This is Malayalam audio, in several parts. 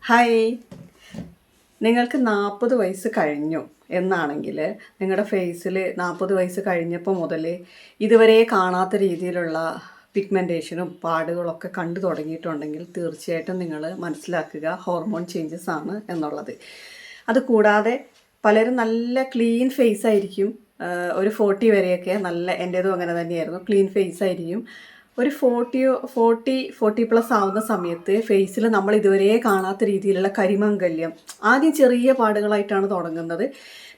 ഹായ്, നിങ്ങൾക്ക് 40 വയസ്സ് കഴിഞ്ഞു എന്നാണെങ്കിൽ നിങ്ങളുടെ ഫേസിൽ 40 വയസ്സ് കഴിഞ്ഞപ്പോൾ മുതൽ ഇതുവരെ കാണാത്ത രീതിയിലുള്ള പിഗ്മെൻറ്റേഷനും പാടുകളൊക്കെ കണ്ടു തുടങ്ങിയിട്ടുണ്ടെങ്കിൽ തീർച്ചയായിട്ടും നിങ്ങൾ മനസ്സിലാക്കുക ഹോർമോൺ ചേഞ്ചസ് ആണ് എന്നുള്ളത്. അതുകൂടാതെ പലരും നല്ല ക്ലീൻ ഫേസ് ആയിരിക്കും, ഒരു 40 വരെയൊക്കെ നല്ല, എൻ്റേതും അങ്ങനെ തന്നെയായിരുന്നു, ക്ലീൻ ഫേസ് ആയിരിക്കും. ഒരു 40+ ആവുന്ന സമയത്ത് ഫേസിൽ നമ്മൾ ഇതുവരെ കാണാത്ത രീതിയിലുള്ള കരിമംഗല്യം, ആദ്യം ചെറിയ പാടുകളായിട്ടാണ് തുടങ്ങുന്നത്.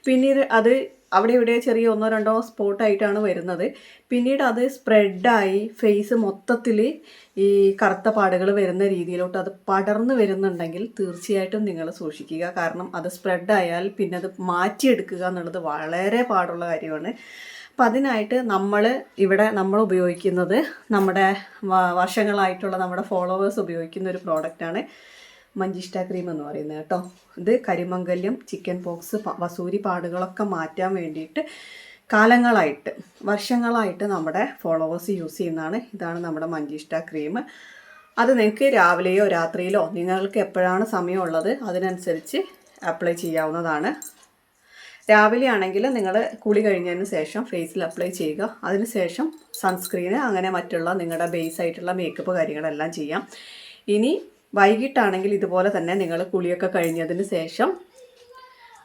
പിന്നീട് അത് അവിടെ ഇവിടെ ചെറിയ 1-2 സ്പോട്ടായിട്ടാണ് വരുന്നത്. പിന്നീട് അത് സ്പ്രെഡായി ഫേസ് മൊത്തത്തിൽ ഈ കറുത്ത പാടുകൾ വരുന്ന രീതിയിലോട്ട് അത് പടർന്നു വരുന്നുണ്ടെങ്കിൽ തീർച്ചയായിട്ടും നിങ്ങൾ സൂക്ഷിക്കുക. കാരണം അത് സ്പ്രെഡായാൽ പിന്നെ അത് മാറ്റിയെടുക്കുക എന്നുള്ളത് വളരെ പാടുള്ള കാര്യമാണ്. അപ്പം അതിനായിട്ട് നമ്മൾ ഉപയോഗിക്കുന്നത് നമ്മുടെ വർഷങ്ങളായിട്ടുള്ള നമ്മുടെ ഫോളോവേഴ്സ് ഉപയോഗിക്കുന്ന ഒരു പ്രോഡക്റ്റാണ് മഞ്ചിഷ്ട ക്രീം എന്ന് പറയുന്നത് കേട്ടോ. ഇത് കരിമംഗല്യം, ചിക്കൻ പോക്സ്, വസൂരി പാടുകളൊക്കെ മാറ്റാൻ വേണ്ടിയിട്ട് വർഷങ്ങളായിട്ട് നമ്മുടെ ഫോളോവേഴ്സ് യൂസ് ചെയ്യുന്നതാണ്. ഇതാണ് നമ്മുടെ മഞ്ചിഷ്ട ക്രീം. അത് നിങ്ങൾക്ക് രാവിലെയോ രാത്രിയിലോ നിങ്ങൾക്ക് എപ്പോഴാണ് സമയമുള്ളത് അതിനനുസരിച്ച് അപ്ലൈ ചെയ്യാവുന്നതാണ്. രാവിലെ ആണെങ്കിൽ നിങ്ങൾ കുളി കഴിഞ്ഞതിന് ശേഷം ഫേസിൽ അപ്ലൈ ചെയ്യുക. അതിനുശേഷം സൺസ്ക്രീന്, അങ്ങനെ മറ്റുള്ള നിങ്ങളുടെ ബേസ് ആയിട്ടുള്ള മേക്കപ്പ് കാര്യങ്ങളെല്ലാം ചെയ്യാം. ഇനി വൈകിട്ടാണെങ്കിൽ ഇതുപോലെ തന്നെ നിങ്ങൾ കുളിയൊക്കെ കഴിഞ്ഞതിന് ശേഷം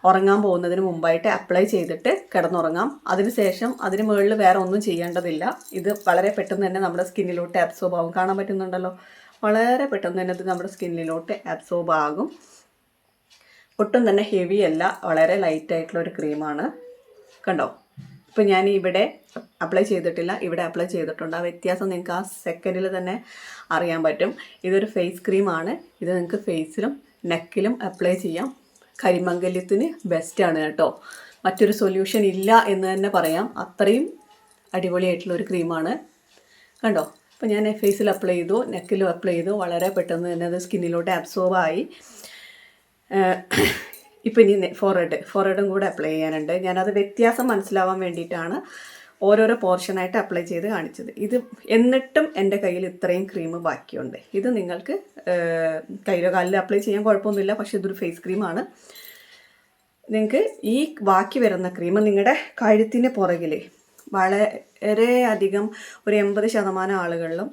ഉറങ്ങാൻ പോകുന്നതിന് മുമ്പായിട്ട് അപ്ലൈ ചെയ്തിട്ട് കിടന്നുറങ്ങാം. അതിനുശേഷം അതിന് മുകളിൽ വേറെ ഒന്നും ചെയ്യേണ്ടതില്ല. ഇത് വളരെ പെട്ടെന്ന് തന്നെ നമ്മുടെ സ്കിന്നിലോട്ട് അബ്സോർബ് ആകും. കാണാൻ പറ്റുന്നുണ്ടല്ലോ, വളരെ പെട്ടെന്ന് തന്നെ ഇത് നമ്മുടെ സ്കിന്നിലോട്ട് അബ്സോർബ് ആകും. ഒട്ടും തന്നെ ഹെവി അല്ല, വളരെ ലൈറ്റായിട്ടുള്ള ഒരു ക്രീമാണ്. കണ്ടോ, ഇപ്പോൾ ഞാൻ ഇവിടെ അപ്ലൈ ചെയ്തിട്ടില്ല, ഇവിടെ അപ്ലൈ ചെയ്തിട്ടുണ്ട്. ആ വ്യത്യാസം നിങ്ങൾക്ക് ആ സെക്കൻഡിൽ തന്നെ അറിയാൻ പറ്റും. ഇതൊരു ഫേസ് ക്രീമാണ്. ഇത് നിങ്ങൾക്ക് ഫേസിലും നെക്കിലും അപ്ലൈ ചെയ്യാം. കരിമംഗല്യത്തിന് ബെസ്റ്റാണ് കേട്ടോ. മറ്റൊരു സൊല്യൂഷൻ ഇല്ല എന്ന് തന്നെ പറയാം. അത്രയും അടിപൊളിയായിട്ടുള്ളൊരു ക്രീമാണ്. കണ്ടോ, ഇപ്പോൾ ഞാൻ ഫേസിൽ അപ്ലൈ ചെയ്തു, നെക്കിലും അപ്ലൈ ചെയ്തു. വളരെ പെട്ടെന്ന് തന്നെ അത് സ്കിന്നിലോട്ട് അബ്സോർബായി. ഇപ്പം ഇനി ഫോർഹെഡും കൂടെ അപ്ലൈ ചെയ്യാനുണ്ട്. ഞാനത് വ്യത്യാസം മനസ്സിലാവാൻ വേണ്ടിയിട്ടാണ് ഓരോരോ പോർഷനായിട്ട് അപ്ലൈ ചെയ്ത് കാണിച്ചത്. ഇത് എന്നിട്ടും എൻ്റെ കയ്യിൽ ഇത്രയും ക്രീം ബാക്കിയുണ്ട്. ഇത് നിങ്ങൾക്ക് കയ്യിലോ കാലിലോ അപ്ലൈ ചെയ്യാൻ കുഴപ്പമൊന്നുമില്ല, പക്ഷേ ഇതൊരു ഫേസ് ക്രീമാണ്. നിങ്ങൾക്ക് ഈ ബാക്കി വരുന്ന ക്രീം നിങ്ങളുടെ കഴുത്തിന് പുറകിൽ വളരെ അധികം, ഒരു 80% ആളുകളിലും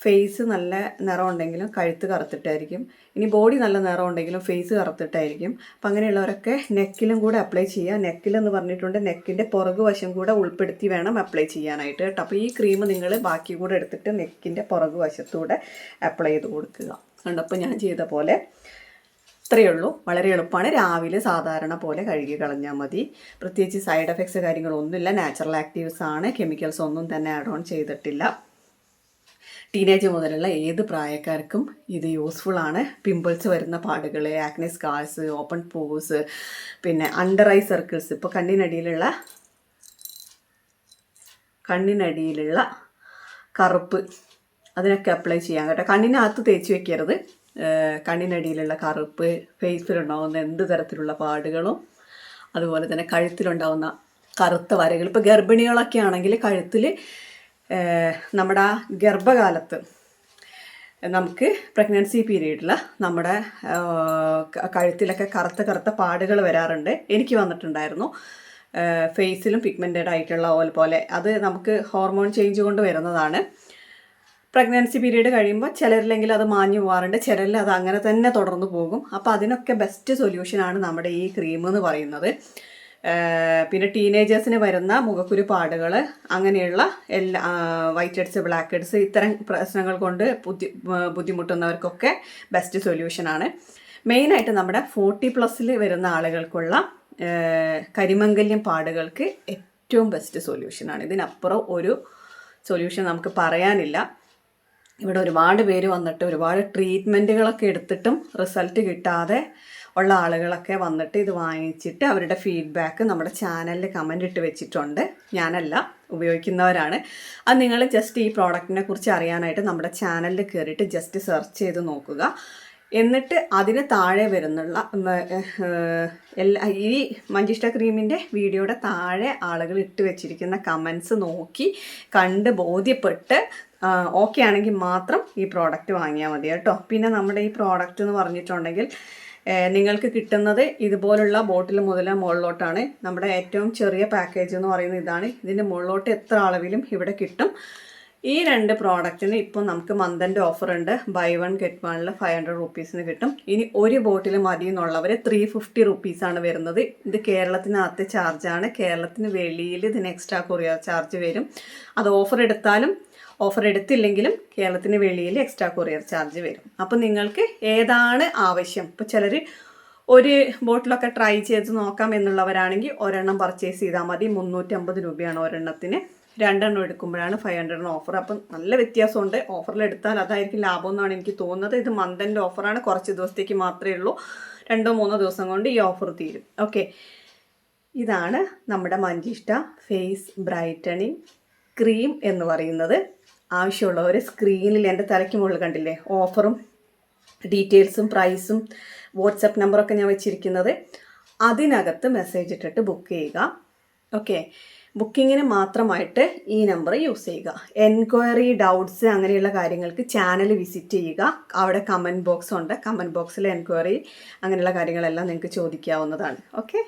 ഫേസ് നല്ല നിറം ഉണ്ടെങ്കിലും കഴുത്ത് കറുത്തിട്ടായിരിക്കും. ഇനി ബോഡി നല്ല നിറം ഉണ്ടെങ്കിലും ഫേസ് കറുത്തിട്ടായിരിക്കും. അപ്പം അങ്ങനെയുള്ളവരൊക്കെ നെക്കിലും കൂടെ അപ്ലൈ ചെയ്യുക. നെക്കിലെന്ന് പറഞ്ഞിട്ടുണ്ട്, നെക്കിൻ്റെ പുറകു വശം കൂടെ ഉൾപ്പെടുത്തി വേണം അപ്ലൈ ചെയ്യാനായിട്ട് കേട്ടോ. അപ്പോൾ ഈ ക്രീം നിങ്ങൾ ബാക്കി കൂടെ എടുത്തിട്ട് നെക്കിൻ്റെ പുറകു വശത്തൂടെ അപ്ലൈ ചെയ്ത് കൊടുക്കുക. കണ്ടപ്പോൾ ഞാൻ ചെയ്ത പോലെ ഇത്രയേ ഉള്ളൂ. വളരെ എളുപ്പമാണ്. രാവിലെ സാധാരണ പോലെ കഴുകി കളഞ്ഞാൽ മതി. പ്രത്യേകിച്ച് സൈഡ് എഫക്ട്സ് കാര്യങ്ങളൊന്നുമില്ല. നാച്ചുറൽ ആക്റ്റീവ്സ് ആണ്. കെമിക്കൽസ് ഒന്നും തന്നെ ആഡ് ഓൺ ചെയ്തിട്ടില്ല. ടീനേജ് മുതലുള്ള ഏത് പ്രായക്കാർക്കും ഇത് യൂസ്ഫുൾ ആണ്. പിമ്പിൾസ് വരുന്ന പാടുകൾ, ആക്നെ സ്കാർസ്, ഓപ്പൺ പോസ്, പിന്നെ അണ്ടർ ഐ സർക്കിൾസ്, ഇപ്പോൾ കണ്ണിനടിയിലുള്ള കറുപ്പ്, അതിനൊക്കെ അപ്ലൈ ചെയ്യാം കേട്ടോ. കണ്ണിനകത്ത് തേച്ച് വെക്കരുത്. കണ്ണിനടിയിലുള്ള കറുപ്പ്, ഫേസിലുണ്ടാകുന്ന എന്ത് തരത്തിലുള്ള പാടുകളും, അതുപോലെ തന്നെ കഴുത്തിലുണ്ടാകുന്ന കറുത്ത വരകൾ. ഇപ്പോൾ ഗർഭിണികളൊക്കെ ആണെങ്കിൽ കഴുത്തിൽ നമ്മുടെ ഗർഭകാലത്ത് നമുക്ക് പ്രഗ്നൻസി പീരീഡിൽ നമ്മുടെ കഴുത്തിലൊക്കെ കറുത്ത പാടുകൾ വരാറുണ്ട്. എനിക്ക് വന്നിട്ടുണ്ടായിരുന്നു. ഫേസിലും പിഗ്മെൻറ്റഡ് ആയിട്ടുള്ള പോലെ അത് നമുക്ക് ഹോർമോൺ ചേഞ്ച് കൊണ്ട് വരുന്നതാണ്. പ്രഗ്നൻസി പീരീഡ് കഴിയുമ്പോൾ ചിലരില്ലെങ്കിൽ അത് മാഞ്ഞു പോകാറുണ്ട്, ചിലരിൽ അത് അങ്ങനെ തന്നെ തുടർന്ന് പോകും. അപ്പോൾ അതിനൊക്കെ ബെസ്റ്റ് സൊല്യൂഷനാണ് നമ്മുടെ ഈ ക്രീം എന്ന് പറയുന്നത്. പിന്നെ ടീനേജേഴ്സിന് വരുന്ന മുഖക്കുരു പാടുകൾ, അങ്ങനെയുള്ള എല്ലാ വൈറ്റ് ഹെഡ്സ്, ബ്ലാക്ക് ഹെഡ്സ്, ഇത്തരം പ്രശ്നങ്ങൾ കൊണ്ട് ബുദ്ധിമുട്ടുന്നവർക്കൊക്കെ ബെസ്റ്റ് സൊല്യൂഷനാണ്. മെയിനായിട്ട് നമ്മുടെ 40+ വരുന്ന ആളുകൾക്കുള്ള കരിമംഗല്യം പാടുകൾക്ക് ഏറ്റവും ബെസ്റ്റ് സൊല്യൂഷനാണ്. ഇതിനപ്പുറം ഒരു സൊല്യൂഷൻ നമുക്ക് പറയാനില്ല. ഇവിടെ ഒരുപാട് പേര് വന്നിട്ട് ഒരുപാട് ട്രീറ്റ്മെൻറ്റുകളൊക്കെ എടുത്തിട്ടും റിസൾട്ട് കിട്ടാതെ ഉള്ള ആളുകളൊക്കെ വന്നിട്ട് ഇത് വാങ്ങിച്ചിട്ട് അവരുടെ ഫീഡ്ബാക്ക് നമ്മുടെ ചാനലിൽ കമൻ്റ് ഇട്ട് വെച്ചിട്ടുണ്ട്. ഞാനല്ല, ഉപയോഗിക്കുന്നവരാണ്. അത് നിങ്ങൾ ജസ്റ്റ് ഈ പ്രോഡക്റ്റിനെ കുറിച്ച് അറിയാനായിട്ട് നമ്മുടെ ചാനലിൽ കയറിയിട്ട് ജസ്റ്റ് സെർച്ച് ചെയ്ത് നോക്കുക. എന്നിട്ട് അതിന് താഴെ വരുന്നുള്ള ഈ മഞ്ചിഷ്ട ക്രീമിൻ്റെ വീഡിയോയുടെ താഴെ ആളുകൾ ഇട്ട് വെച്ചിരിക്കുന്ന കമൻസ് നോക്കി കണ്ട് ബോധ്യപ്പെട്ട് ഓക്കെ ആണെങ്കിൽ മാത്രം ഈ പ്രോഡക്റ്റ് വാങ്ങിയാൽ മതി കേട്ടോ. പിന്നെ നമ്മുടെ ഈ പ്രോഡക്റ്റ് എന്ന് പറഞ്ഞിട്ടുണ്ടെങ്കിൽ നിങ്ങൾക്ക് കിട്ടുന്നത് ഇതുപോലുള്ള ബോട്ടിൽ മുതൽ മുകളിലോട്ടാണ്. നമ്മുടെ ഏറ്റവും ചെറിയ പാക്കേജ് എന്ന് പറയുന്നത് ഇതാണ്. ഇതിൻ്റെ മുകളിലോട്ട് എത്ര അളവിലും ഇവിടെ കിട്ടും. ഈ 2 പ്രോഡക്റ്റിന് ഇപ്പോൾ നമുക്ക് മന്തിൻ്റെ ഓഫർ ഉണ്ട്. ബൈ 1 ഗെറ്റ് 1 500 റുപ്പീസിന് കിട്ടും. ഇനി ഒരു ബോട്ടിൽ മതി എന്നുള്ളവർ 350 റുപ്പീസാണ് വരുന്നത്. ഇത് കേരളത്തിനകത്ത് ചാർജാണ്. കേരളത്തിന് വെളിയിൽ ഇതിന് എക്സ്ട്രാ കൊറിയർ ചാർജ് വരും. അത് ഓഫർ എടുത്താലും ഓഫർ എടുത്തില്ലെങ്കിലും കേരളത്തിന് വെളിയിൽ എക്സ്ട്രാ കൊറിയർ ചാർജ് വരും. അപ്പോൾ നിങ്ങൾക്ക് ഏതാണ് ആവശ്യം, ഇപ്പോൾ ചിലർ ഒരു ബോട്ടിലൊക്കെ ട്രൈ ചെയ്ത് നോക്കാം എന്നുള്ളവരാണെങ്കിൽ ഒരെണ്ണം പർച്ചേസ് ചെയ്താൽ മതി. 350 രൂപയാണ് ഒരെണ്ണത്തിന്. 2 എണ്ണം എടുക്കുമ്പോഴാണ് 500 ഓഫർ. അപ്പം നല്ല വ്യത്യാസമുണ്ട്. ഓഫറിൽ എടുത്താൽ അതായിരിക്കും ലാഭം എന്നാണ് എനിക്ക് തോന്നുന്നത്. ഇത് മന്തിൻ്റെ ഓഫറാണ്. കുറച്ച് ദിവസത്തേക്ക് മാത്രമേ ഉള്ളൂ. 2-3 ദിവസം കൊണ്ട് ഈ ഓഫർ തീരും. ഓക്കെ, ഇതാണ് നമ്മുടെ മഞ്ജിഷ്ട ഫേസ് ബ്രൈറ്റനിങ് ക്രീം എന്ന് പറയുന്നത്. ആവശ്യമുള്ളവർ സ്ക്രീനിൽ എൻ്റെ തലയ്ക്ക് മുകളിൽ കണ്ടില്ലേ ഓഫറും ഡീറ്റെയിൽസും പ്രൈസും വാട്സപ്പ് നമ്പറൊക്കെ ഞാൻ വെച്ചിരിക്കുന്നത്. അതിനകത്ത് മെസ്സേജ് ഇട്ടിട്ട് ബുക്ക് ചെയ്യുക. ഓക്കെ, ബുക്കിങ്ങിന് മാത്രമായിട്ട് ഈ നമ്പർ യൂസ് ചെയ്യുക. എൻക്വയറി, ഡൗട്ട്സ് അങ്ങനെയുള്ള കാര്യങ്ങൾക്ക് ചാനൽ വിസിറ്റ് ചെയ്യുക. അവിടെ കമൻറ്റ് ബോക്സ് ഉണ്ട്. കമൻറ്റ് ബോക്സിൽ എൻക്വയറി അങ്ങനെയുള്ള കാര്യങ്ങളെല്ലാം നിങ്ങൾക്ക് ചോദിക്കാവുന്നതാണ്. ഓക്കെ.